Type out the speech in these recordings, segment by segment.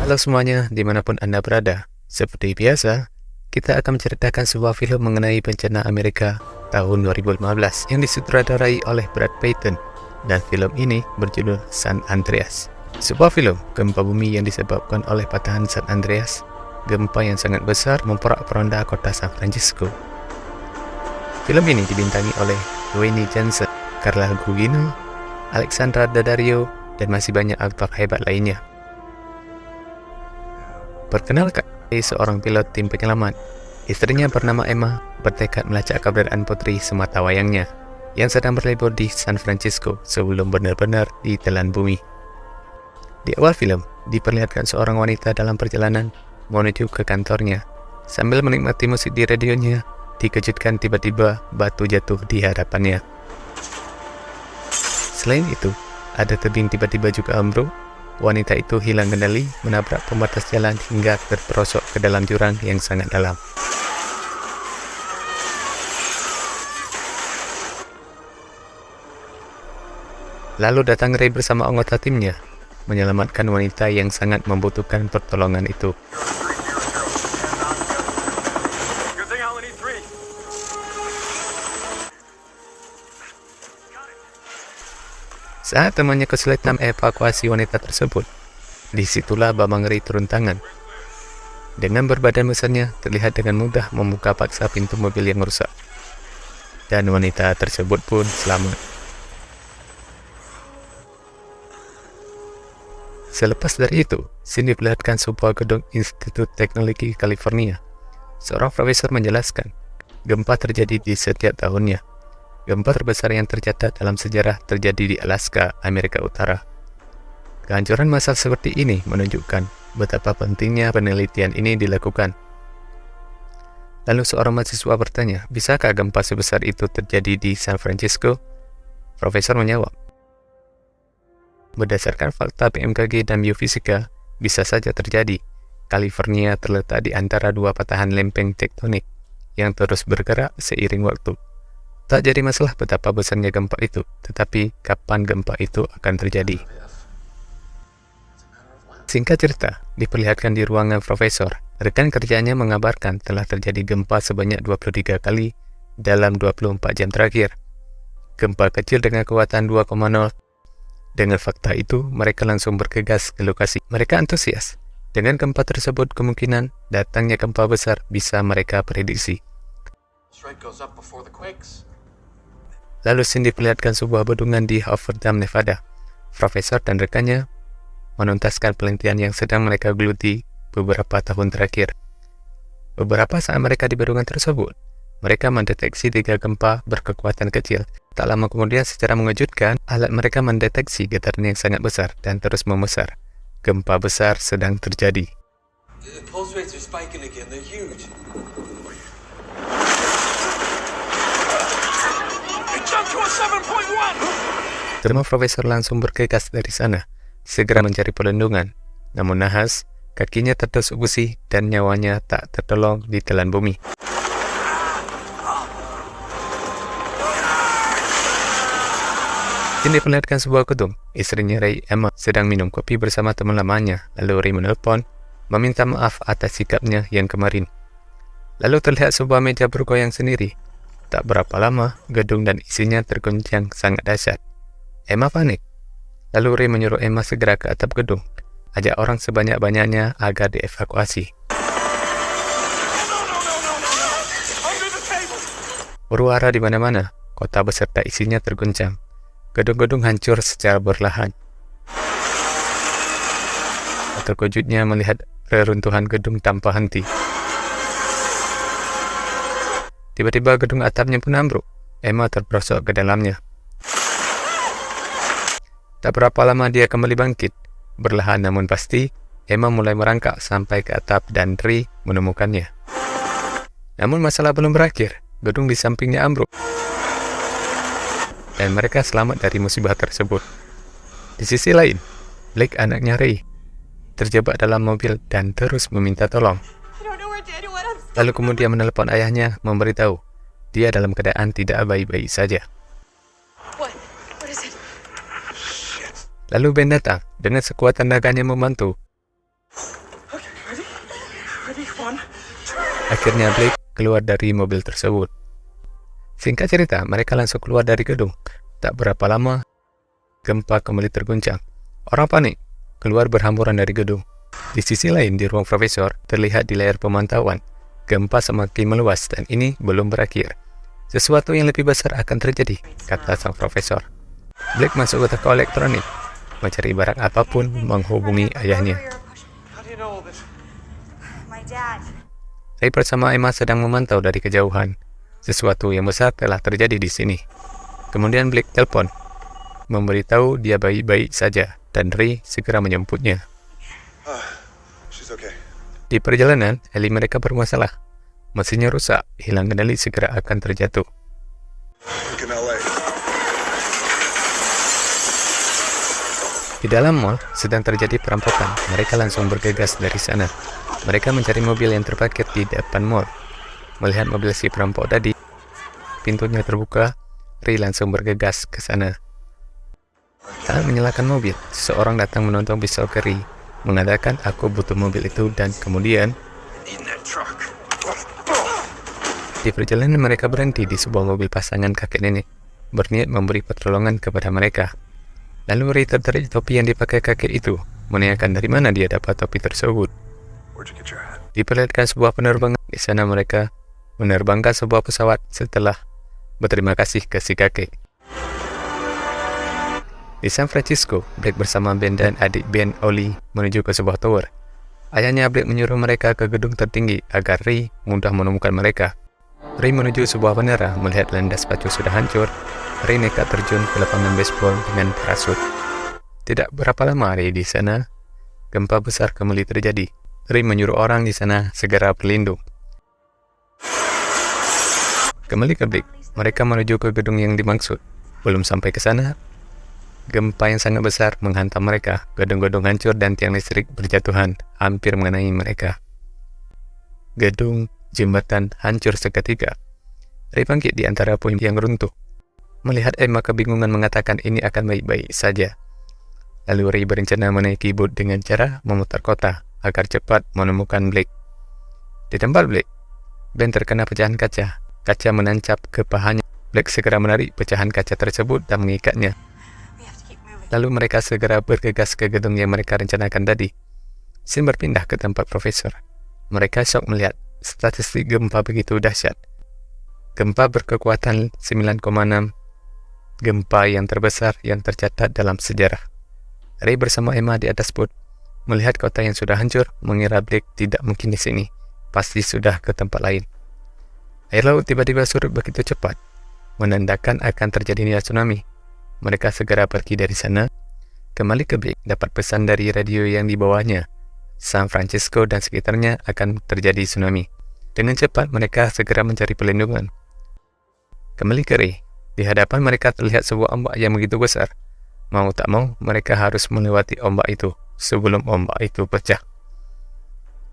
Halo semuanya, dimanapun Anda berada. Seperti biasa, kita akan menceritakan sebuah film mengenai bencana Amerika tahun 2015 yang disutradarai oleh Brad Peyton, dan film ini berjudul San Andreas. Sebuah film gempa bumi yang disebabkan oleh patahan San Andreas, gempa yang sangat besar memporak-poranda kota San Francisco. Film ini dibintangi oleh Dwayne Johnson, Carla Gugino, Alexandra Daddario, dan masih banyak aktor hebat lainnya. Perkenalkan, seorang pilot tim penyelamat. Istrinya bernama Emma bertekad melacak keberadaan putri sematawayangnya yang sedang berlibur di San Francisco sebelum benar-benar ditelan bumi. Di awal film, diperlihatkan seorang wanita dalam perjalanan menuju ke kantornya. Sambil menikmati musik di radionya, dikejutkan tiba-tiba batu jatuh di hadapannya. Selain itu, ada tebing tiba-tiba juga ambruk. Wanita itu hilang kendali, menabrak pembatas jalan hingga terperosok ke dalam jurang yang sangat dalam. Lalu datang Ray bersama anggota timnya, menyelamatkan wanita yang sangat membutuhkan pertolongan itu. Saat temannya kesulitan evakuasi wanita tersebut, disitulah Bambang Ray turun tangan. Dengan berbadan besarnya, terlihat dengan mudah membuka paksa pintu mobil yang rusak. Dan wanita tersebut pun selamat. Selepas dari itu, sini diperlihatkan sebuah gedung Institut Teknologi California. Seorang profesor menjelaskan, gempa terjadi di setiap tahunnya. Gempa terbesar yang tercatat dalam sejarah terjadi di Alaska, Amerika Utara. Kehancuran massal seperti ini menunjukkan betapa pentingnya penelitian ini dilakukan. Lalu seorang mahasiswa bertanya, bisakah gempa sebesar itu terjadi di San Francisco? Profesor menjawab, berdasarkan fakta BMKG dan biofisika, bisa saja terjadi. California terletak di antara dua patahan lempeng tektonik yang terus bergerak seiring waktu. Tak jadi masalah betapa besarnya gempa itu, tetapi kapan gempa itu akan terjadi. Singkat cerita, diperlihatkan di ruangan profesor, rekan kerjanya mengabarkan telah terjadi gempa sebanyak 23 kali dalam 24 jam terakhir. Gempa kecil dengan kekuatan 2,0. Dengan fakta itu, mereka langsung bergegas ke lokasi. Mereka antusias. Dengan gempa tersebut, kemungkinan datangnya gempa besar bisa mereka prediksi. Lalu Cindy diperlihatkan sebuah bendungan di Hawthorne, Nevada. Profesor dan rekannya menuntaskan penelitian yang sedang mereka geluti beberapa tahun terakhir. Beberapa saat mereka di bendungan tersebut, mereka mendeteksi 3 gempa berkekuatan kecil. Tak lama kemudian, secara mengejutkan, alat mereka mendeteksi getaran yang sangat besar dan terus membesar. Gempa besar sedang terjadi. Semua profesor langsung bergegas dari sana, segera mencari perlindungan. Namun nahas, kakinya tertusuk besi dan nyawanya tak tertolong ditelan bumi. Ini diperlihatkan sebuah gedung. Istrinya Ray, Emma, sedang minum kopi bersama teman lamanya. Lalu Ray menelpon, meminta maaf atas sikapnya yang kemarin. Lalu terlihat sebuah meja bergoyang sendiri. Tak berapa lama, gedung dan isinya tergoncang sangat dahsyat. Emma panik. Lalu Ray menyuruh Emma segera ke atap gedung. Ajak orang sebanyak-banyaknya agar dievakuasi. Huru-hara di mana-mana, kota beserta isinya terguncang. Gedung-gedung hancur secara berlahan. Terkejutnya melihat reruntuhan gedung tanpa henti. Tiba-tiba gedung atapnya pun ambruk. Emma terperosok ke dalamnya. Tak berapa lama dia kembali bangkit. Berlahan namun pasti, Emma mulai merangkak sampai ke atap dan Ray menemukannya. Namun masalah belum berakhir. Gedung di sampingnya ambruk. Dan mereka selamat dari musibah tersebut. Di sisi lain, Blake, anaknya Ray, terjebak dalam mobil dan terus meminta tolong. Lalu kemudian menelepon ayahnya memberitahu dia dalam keadaan tidak baik-baik saja. Lalu Ben datang dengan sekuat tenaganya membantu. Akhirnya Blake keluar dari mobil tersebut. Singkat cerita, mereka langsung keluar dari gedung. Tak berapa lama, gempa kembali terguncang. Orang panik, keluar berhamburan dari gedung. Di sisi lain, di ruang profesor, terlihat di layar pemantauan, gempa semakin meluas dan ini belum berakhir. Sesuatu yang lebih besar akan terjadi, kata sang profesor. Blake masuk ke toko elektronik, mencari barang apapun menghubungi ayahnya. Ray bersama Emma sedang memantau dari kejauhan. Sesuatu yang besar telah terjadi di sini. Kemudian Blake telepon, memberitahu dia baik-baik saja, dan Ray segera menjemputnya. Di perjalanan, heli mereka bermasalah. Mesinnya rusak, hilang kendali segera akan terjatuh. Di dalam mall sedang terjadi perampokan. Mereka langsung bergegas dari sana. Mereka mencari mobil yang terparkir di depan mall. Melihat mobil si perampok tadi, pintunya terbuka, Ray langsung bergegas ke sana. Saat menyalakan mobil, seseorang datang menonton pisau ke Ray, mengatakan aku butuh mobil itu, dan kemudian di perjalanan mereka berhenti di sebuah mobil pasangan kakek nenek, berniat memberi pertolongan kepada mereka. Lalu Ray tertarik topi yang dipakai kakek itu, menanyakan dari mana dia dapat topi tersebut. Diperlihatkan sebuah penerbangan. Di sana mereka menerbangkan sebuah pesawat setelah berterima kasih ke si kakek. Di San Francisco, Blake bersama Ben dan adik Ben, Ollie, menuju ke sebuah tower. Ayahnya Blake menyuruh mereka ke gedung tertinggi agar Ray mudah menemukan mereka. Ray menuju sebuah bandara, melihat landas pacu sudah hancur. Ray nekat terjun ke lapangan baseball dengan parasut. Tidak berapa lama Ray di sana, gempa besar kembali terjadi. Ray menyuruh orang di sana segera berlindung. Kembali ke Blake, mereka menuju ke gedung yang dimaksud. Belum sampai ke sana, gempa yang sangat besar menghantam mereka. Gedung-gedung hancur dan tiang listrik berjatuhan, hampir mengenai mereka. Gedung, jembatan hancur seketika. Ray bangkit di antara puing yang runtuh. Melihat Emma kebingungan mengatakan ini akan baik-baik saja. Lalu Ray berencana menaiki bot dengan cara memutar kota agar cepat menemukan Blake. Di tempat Blake, Ben terkena pecahan kaca. Kaca menancap ke pahanya. Blake segera menarik pecahan kaca tersebut dan mengikatnya. Lalu mereka segera bergegas ke gedung yang mereka rencanakan tadi. Scene berpindah ke tempat profesor. Mereka syok melihat statistik gempa begitu dahsyat. Gempa berkekuatan 9,6, gempa yang terbesar yang tercatat dalam sejarah. Ray bersama Emma di atas bot, melihat kota yang sudah hancur, mengira Blake tidak mungkin di sini. Pasti sudah ke tempat lain. Air laut tiba-tiba surut begitu cepat, menandakan akan terjadinya tsunami. Mereka segera pergi dari sana. Kembali ke Blake, dapat pesan dari radio yang dibawanya. San Francisco dan sekitarnya akan terjadi tsunami. Dengan cepat mereka segera mencari perlindungan. Kembali ke Ray, di hadapan mereka terlihat sebuah ombak yang begitu besar. Mau tak mau, mereka harus melewati ombak itu sebelum ombak itu pecah.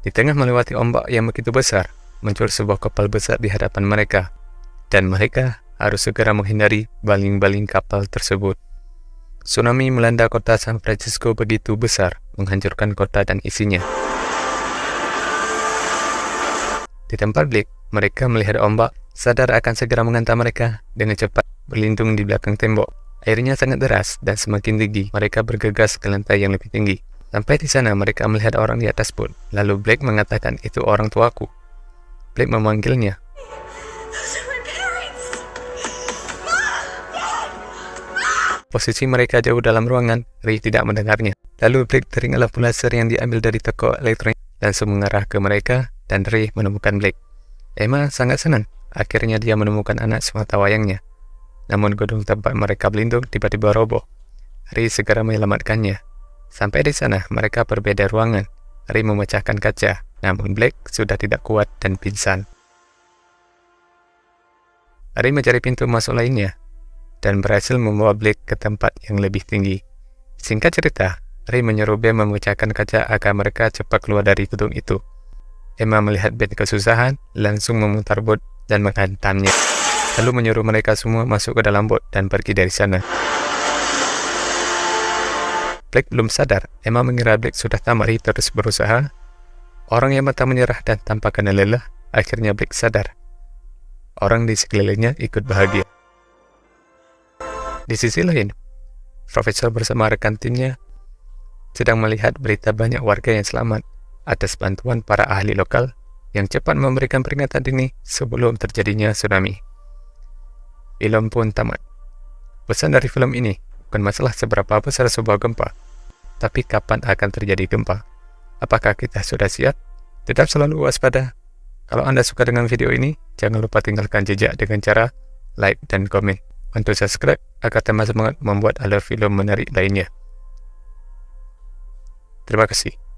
Di tengah melewati ombak yang begitu besar, muncul sebuah kapal besar di hadapan mereka, dan mereka harus segera menghindari baling-baling kapal tersebut. Tsunami melanda kota San Francisco begitu besar, menghancurkan kota dan isinya. Di tempat Blake, mereka melihat ombak, sadar akan segera menghantam mereka. Dengan cepat berlindung di belakang tembok. Airnya sangat deras dan semakin tinggi. Mereka bergegas ke lantai yang lebih tinggi. Sampai di sana mereka melihat orang di atas bot. Lalu Blake mengatakan, itu orang tuaku. Blake memanggilnya. Posisi mereka jauh dalam ruangan, Ray tidak mendengarnya. Lalu Blake teringat lampu laser yang diambil dari toko elektronik, langsung mengarah ke mereka, dan Ray menemukan Blake. Emma sangat senang, akhirnya dia menemukan anak semata wayangnya. Namun gedung tempat mereka berlindung tiba-tiba roboh. Ray segera menyelamatkannya. Sampai di sana, mereka berbeda ruangan. Ray memecahkan kaca, namun Blake sudah tidak kuat dan pingsan. Ray mencari pintu masuk lainnya, dan berhasil membawa Blake ke tempat yang lebih tinggi. Singkat cerita, Ray menyuruh Ben memecahkan kaca agar mereka cepat keluar dari gedung itu. Emma melihat Ben kesusahan, langsung memutar bot dan menghantamnya. Lalu menyuruh mereka semua masuk ke dalam bot dan pergi dari sana. Blake belum sadar. Emma mengira Blake sudah tamat. Ray terus berusaha. Orang yang mata menyerah dan tanpa kena lelah, akhirnya Blake sadar. Orang di sekelilingnya ikut bahagia. Di sisi lain, Profesor bersama rekan timnya sedang melihat berita banyak warga yang selamat atas bantuan para ahli lokal yang cepat memberikan peringatan dini sebelum terjadinya tsunami. Film pun tamat. Pesan dari film ini bukan masalah seberapa besar sebuah gempa, tapi kapan akan terjadi gempa. Apakah kita sudah siap? Tetap selalu waspada. Kalau Anda suka dengan video ini, jangan lupa tinggalkan jejak dengan cara like dan komen. Bantu subscribe agar tambah semangat membuat alur film menarik lainnya. Terima kasih.